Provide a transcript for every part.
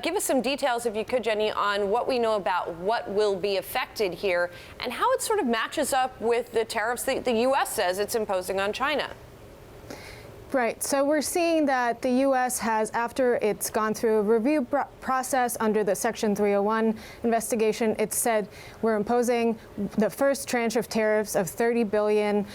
Give us some details, if you could, Jenny, on what we know about what will be affected here and how it sort of matches up with the tariffs that the U.S. says it's imposing on China. Right. So we're seeing that the U.S. has, after it's gone through a review process under the Section 301 investigation, it said we're imposing the first tranche of tariffs of $30 billion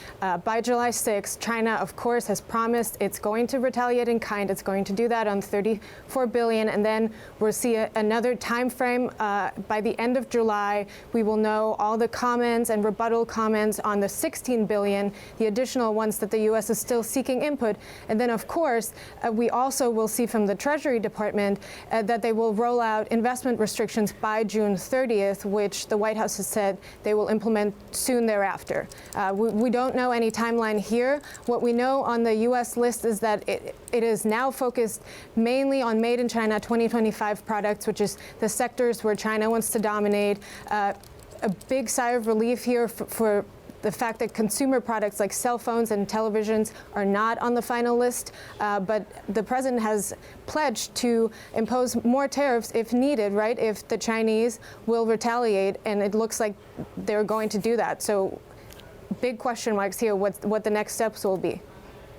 by July 6th. China, of course, has promised it's going to retaliate in kind. It's going to do that on $34 billion. And then we'll see another time frame by the end of July. We will know all the comments and rebuttal comments on the $16 billion, the additional ones that the U.S. is still seeking input. And then, of course, we also will see from the Treasury Department that they will roll out investment restrictions by June 30th, which the White House has said they will implement soon thereafter. We don't know any timeline here. What we know on the U.S. list is that it is now focused mainly on made in China 2025 products, which is the sectors where China wants to dominate. A big sigh of relief here for the fact that consumer products like cell phones and televisions are not on the final list, but the president has pledged to impose more tariffs if needed, right, if the Chinese will retaliate, and it looks like they're going to do that. So big question marks here what the next steps will be.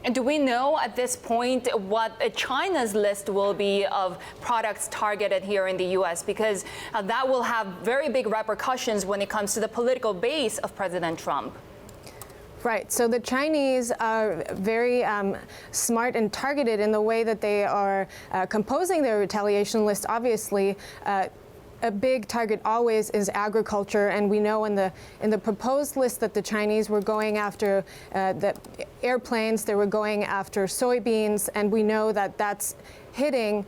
And do we know at this point what China's list will be of products targeted here in the U.S.? Because that will have very big repercussions when it comes to the political base of President Trump. Right. So the Chinese are very smart and targeted in the way that they are composing their retaliation list. Obviously, a big target always is agriculture, and we know in the proposed list that the Chinese were going after the airplanes, they were going after soybeans, and we know that that's hitting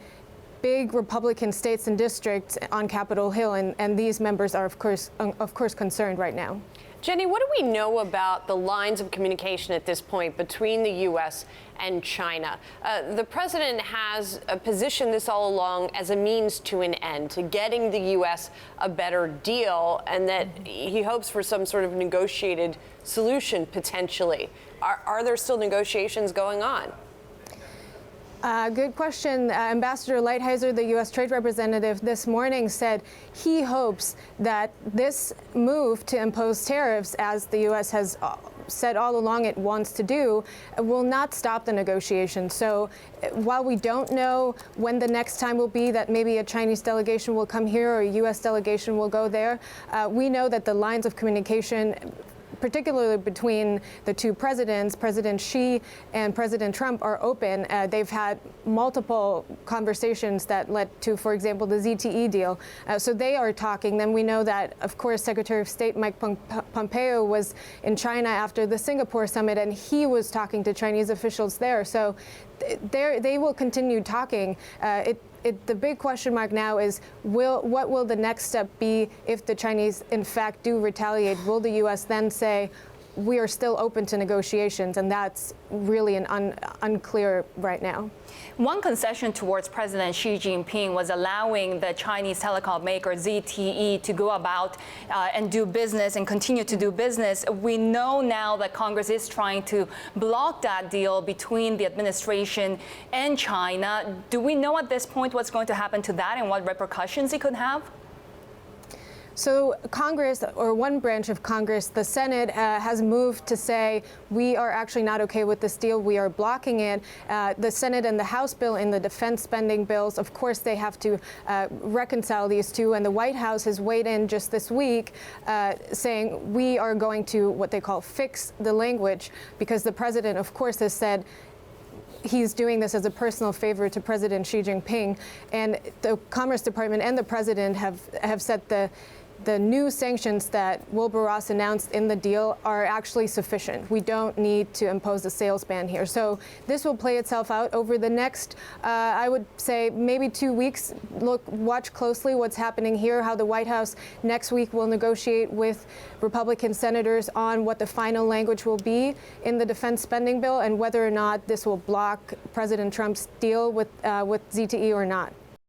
big Republican states and districts on Capitol Hill, and these members are of course concerned right now. Jenny, what do we know about the lines of communication at this point between the U.S. and China? The president has positioned this all along as a means to an end, to getting the U.S. a better deal, and that he hopes for some sort of negotiated solution potentially. Are there still negotiations going on? Good question. Ambassador Lighthizer, the U.S. Trade Representative, this morning said he hopes that this move to impose tariffs, as the U.S. has said all along it wants to do, will not stop the negotiation. So while we don't know when the next time will be that maybe a Chinese delegation will come here or a U.S. delegation will go there, we know that the lines of communication, particularly between the two presidents, President Xi and President Trump, are open. They've had multiple conversations that led to, for example, the ZTE deal. So they are talking. Then we know that, of course, Secretary of State Mike Pompeo was in China after the Singapore summit, and he was talking to Chinese officials there. So they will continue talking. The big question mark now is what will the next step be if the Chinese, in fact, do retaliate? Will the U.S. then say, we are still open to negotiations? And that's really unclear right now. One concession towards President Xi Jinping was allowing the Chinese telecom maker ZTE to go about and do business and continue to do business. We know now that Congress is trying to block that deal between the administration and China. Do we know at this point what's going to happen to that and what repercussions it could have? So Congress, or one branch of Congress, the Senate, has moved to say we are actually not okay with this deal. We are blocking it. The Senate and the House bill in the defense spending bills, of course, they have to reconcile these two. And the White House has weighed in just this week saying we are going to what they call fix the language, because the president, of course, has said he's doing this as a personal favor to President Xi Jinping. And the Commerce Department and the president have said the new sanctions that Wilbur Ross announced in the deal are actually sufficient. We don't need to impose a sales ban here. So this will play itself out over the next, I would say, maybe 2 weeks. Watch closely what's happening here, how the White House next week will negotiate with Republican senators on what the final language will be in the defense spending bill and whether or not this will block President Trump's deal with ZTE or not.